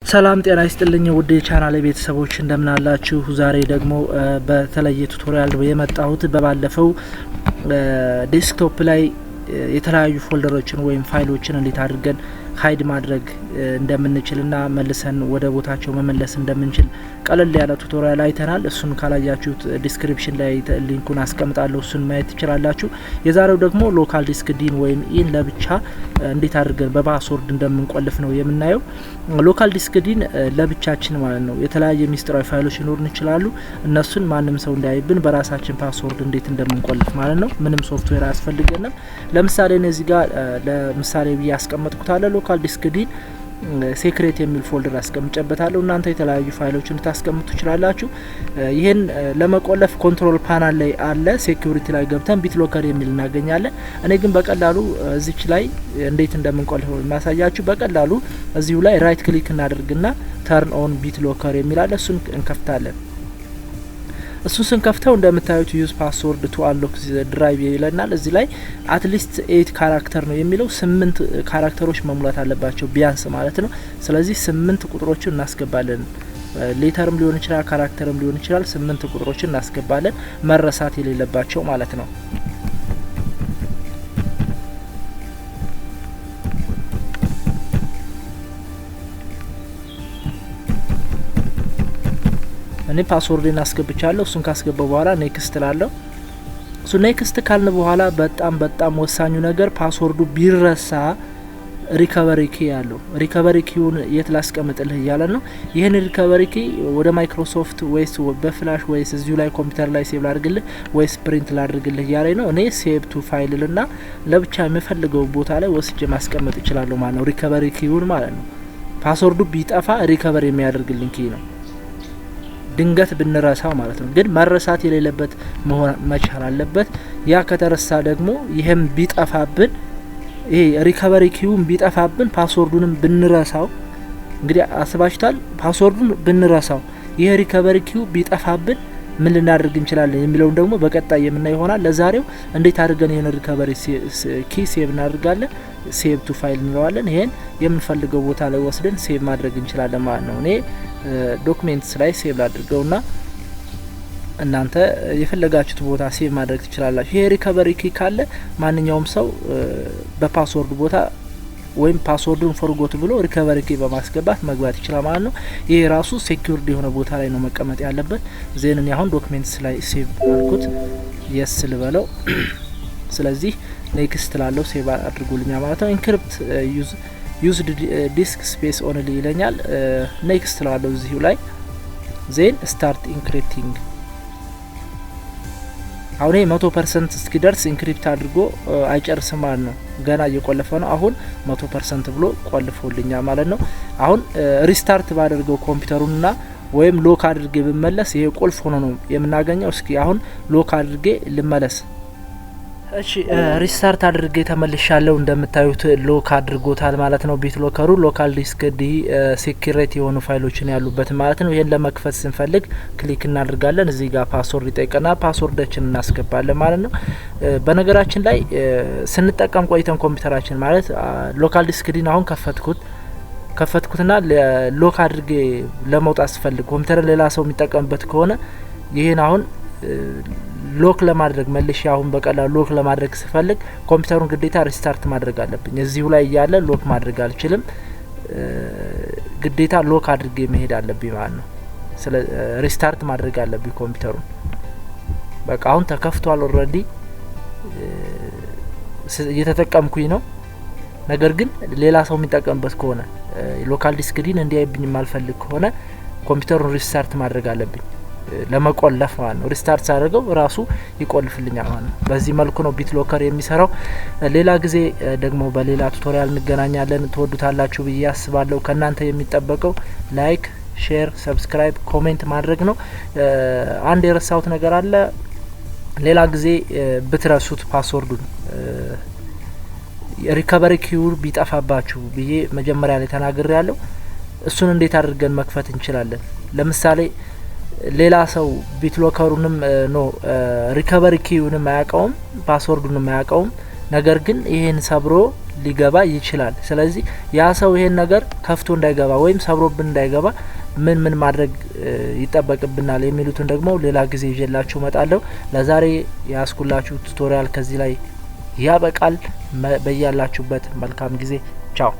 ሰላም ጤና ይስጥልኝ ውድ የቻናሌ ቤተሰቦች እንደምን አላችሁ? ዛሬ ደግሞ በተለየ ቱቶሪያል የመጣሁት በባለፈው ዴስክቶፕ ላይ የተለያዩ ፎልደሮችን ወይም ፋይሎችን እንዴት አድርገን ሃይድ ማድረግ እንደምንችልና መልሰን ወደ ቦታቸው መመለስ እንደምንችል ቀለል ያለ ቱቶሪያል አይተናል። እሱን ካላያችሁት ዲስክሪፕሽን ላይ ሊንኩን አስቀምጣለሁ፣ እሱን ማየት ትችላላችሁ። የዛሬው ደግሞ ሎካል ዲስክ ዲን ወይም ኢን ለብቻ እንዴት አድርገን በፓስወርድ እንደምንቆልፍ ነው የምናየው። ሎካል ዲስክ ዲን ለብቻችን ማለት ነው። የተለያየ ሚስጥራዊ ፋይሎች ሊኖሩን ይችላሉ። እነሱን ማንም ሰው እንዳይብን በራሳችን ፓስወርድ እንዴት እንደምንቆልፍ ማለት ነው። ምንም ሶፍትዌር አያስፈልገንም። ለምሳሌ እዚህ ጋር ለምሳሌ ብዬ ያስቀመጥኩት አለ ሎካል ዲስክ ዲን ሴክሬት የሚል ፎልደር አስቀምጨበታለሁ። እናንተ የተለያዩ ፋይሎችን ታስቀምጡ ትችላላችሁ። ይሄን ለመቆለፍ ኮንትሮል ፓናል ላይ አለ። ሴኩሪቲ ላይ ገብተን ቢትሎከር የሚል እናገኛለን። እኔ ግን በቀላሉ እዚች ላይ እንዴት እንደምንቆልፍ ማሳያችሁ። በቀላሉ እዚሁ ላይ ራይት ክሊክ እናደርግና ተርን ኦን ቢትሎከር የሚል አለ። እሱን እንከፍታለን። እሱን ስንከፍተው እንደምታዩት ዩዝ ፓስወርድ ቱ አንሎክ ድራይቭ ይለናል። እዚህ ላይ አትሊስት 8 ካራክተር ነው የሚለው 8 ካራክተሮች መሙላት አለባቸው ቢያንስ ማለት ነው። ስለዚህ 8 ቁጥሮችን እናስገባለን። ሌተርም ሊሆን ይችላል፣ ካራክተርም ሊሆን ይችላል። 8 ቁጥሮችን እናስገባለን መረሳት የሌለባቸው ማለት ነው። እኔ ፓስወርድን አስገብቻለሁ። እሱን ካስገባው በኋላ ኔክስት ላለው እሱ ኔክስት ካልን በኋላ በጣም ወሳኙ ነገር ፓስወርዱ ቢረሳ ሪከቨሪ ኪ ያለው ሪከቨሪ ኪውን የት ላስቀምጥልህ እያለ ነው። ይሄን ሪከቨሪ ኪ ወደ ማይክሮሶፍት ወይስ በፍላሽ ወይስ እዚሁ ላይ ኮምፒውተር ላይ ሴቭ ላድርግልህ ወይስ ፕሪንት ላድርግልህ እያለ ነው። እኔ ሴቭ ቱ ፋይልና ለብቻ የምፈልገው ቦታ ላይ ወስጄ ማስቀመጥ እችላለሁ ማለት ነው። ሪከቨሪ ኪውን ማለት ነው። ፓስወርዱ ቢጠፋ ሪከቨሪ የሚያደርግልኝ ኪ ነው። ድንገት ብንረሳው ማለት ነው። ግን መረሳት የሌለበት መሆን መቻል አለበት። ያ ከተረሳ ደግሞ ይሄም ቢጠፋብን ይሄ ሪከቨሪ ኪውን ቢጠፋብን ፓስወርዱንም ብንረሳው እንግዲህ አስባችኋል። ፓስወርዱን ብንረሳው ይሄ ሪከቨሪ ኪው ቢጠፋብን ምን ልናደርግ እንችላለን የሚለውን ደግሞ በቀጣይ የምናይ ይሆናል። ለዛሬው እንዴት አድርገን ይሄን ሪከቨሪ ኪ ሴቭ እናደርጋለን። ሴቭ ቱ ፋይል እንለዋለን። ይሄን የምንፈልገው ቦታ ላይ ወስደን ሴቭ ማድረግ እንችላለን ማለት ነው። እኔ ዶክሜንትስ ላይ ሴቭ ላድርገውና እናንተ የፈለጋችሁት ቦታ ሴቭ ማድረግ ትችላላችሁ። ይሄ ሪከቨሪ ኪ ካለ ማንኛውም ሰው በፓስወርድ ቦታ ወይም ፓስወርዱን ፎርጎት ብሎ ሪከቨሪ ኪ በማስገባት መግባት ይችላል ማለት ነው። ይሄ ራሱ ሴኩርድ የሆነ ቦታ ላይ ነው መቀመጥ ያለበት። ዜን እኔ አሁን ዶክሜንትስ ላይ ሴቭ አልኩት፣ የስ ልበለው። ስለዚህ ኔክስት ላለው ሴቭ አድርጉልኛ ማለት ነው። ኢንክሪፕት ዩዝ ዲስክ ስፔስ ኦንሊ ይለኛል። ኔክስት ላለው እዚሁ ላይ ዜን ስታርት ኢንክሪፕቲንግ። አሁን 100% እስኪደርስ ኢንክሪፕት አድርጎ አይጨርስም ማለት ነው። ገና እየቆለፈ ነው። አሁን 100% ብሎ ቆልፎልኛ ማለት ነው። አሁን ሪስታርት ባደርገው ኮምፒውተሩንና ወይም ሎክ አድርጌ ብመለስ ይሄ ቁልፍ ሆኖ ነው የምናገኘው። እስኪ አሁን ሎክ አድርጌ ልመለስ። እሺ ሪስታርት አድርጌ ተመልሻለሁ። እንደምታዩት ሎክ አድርጎታል ማለት ነው። ቢትሎከሩ ሎካል ዲስክ ዲ ሴኩሪቲ የሆኑ ፋይሎችን ያሉበት ማለት ነው። ይሄን ለመክፈት ስንፈልግ ክሊክ እናደርጋለን። እዚህ ጋር ፓስወርድ ይጠይቀናል። ፓስወርዳችንን እናስገባለን ማለት ነው። በነገራችን ላይ ስንጠቀም ቆይተን ኮምፒውተራችን ማለት ሎካል ዲስክ ዲን አሁን ከፈትኩትና ሎክ አድርጌ ለመውጣት ስፈልግ ኮምፒውተር ሌላ ሰው የሚጠቀምበት ከሆነ ይሄን አሁን ሎክ ለማድረግ መልሼ አሁን በቀላሉ ሎክ ለማድረግ ስፈልግ ኮምፒውተሩን ግዴታ ሪስታርት ማድረግ አለብኝ። እዚሁ ላይ ያለ ሎክ ማድረግ አልችልም። ግዴታ ሎክ አድርጌ መሄድ አለብኝ ማለት ነው። ስለ ሪስታርት ማድረግ አለብኝ ኮምፒውተሩን። በቃ አሁን ተከፍቷል ኦልሬዲ እየተጠቀምኩኝ ነው። ነገር ግን ሌላ ሰው የሚጠቀምበት ከሆነ ሎካል ዲስክ ዲን እንዲያይብኝ የማልፈልግ ከሆነ ኮምፒውተሩን ሪስታርት ማድረግ አለብኝ ለመቆለፍ ማለት ነው። ሪስታርት ሳደርገው ራሱ ይቆልፍልኛል ማለት ነው። በዚህ መልኩ ነው ቢትሎከር የሚሰራው። ሌላ ጊዜ ደግሞ በሌላ ቱቶሪያል እንገናኛለን። ትወዱታላችሁ ብዬ አስባለሁ። ከናንተ የሚጠበቀው ላይክ፣ ሼር፣ ሰብስክራይብ፣ ኮሜንት ማድረግ ነው። አንድ የረሳሁት ነገር አለ። ሌላ ጊዜ ብትረሱት ፓስወርዱን ሪከቨሪ ኪው ቢጠፋባችሁ ብዬ መጀመሪያ ላይ ተናግሬ ያለው እሱን እንዴት አድርገን መክፈት እንችላለን? ለምሳሌ ሌላ ሰው ቢትሎከሩንም ሪከቨሪ ኪውንም አያውቀውም ፓስወርዱንም አያውቀውም። ነገር ግን ይሄን ሰብሮ ሊገባ ይችላል። ስለዚህ ያ ሰው ይሄን ነገር ከፍቶ እንዳይገባ ወይም ሰብሮብን እንዳይገባ ምን ማድረግ ይጠበቅብናል የሚሉትን ደግሞ ሌላ ጊዜ ይዤላችሁ እመጣለሁ። ለዛሬ ያስኩላችሁ ቱቶሪያል ከዚህ ላይ ያበቃል። በያላችሁበት መልካም ጊዜ ቻው።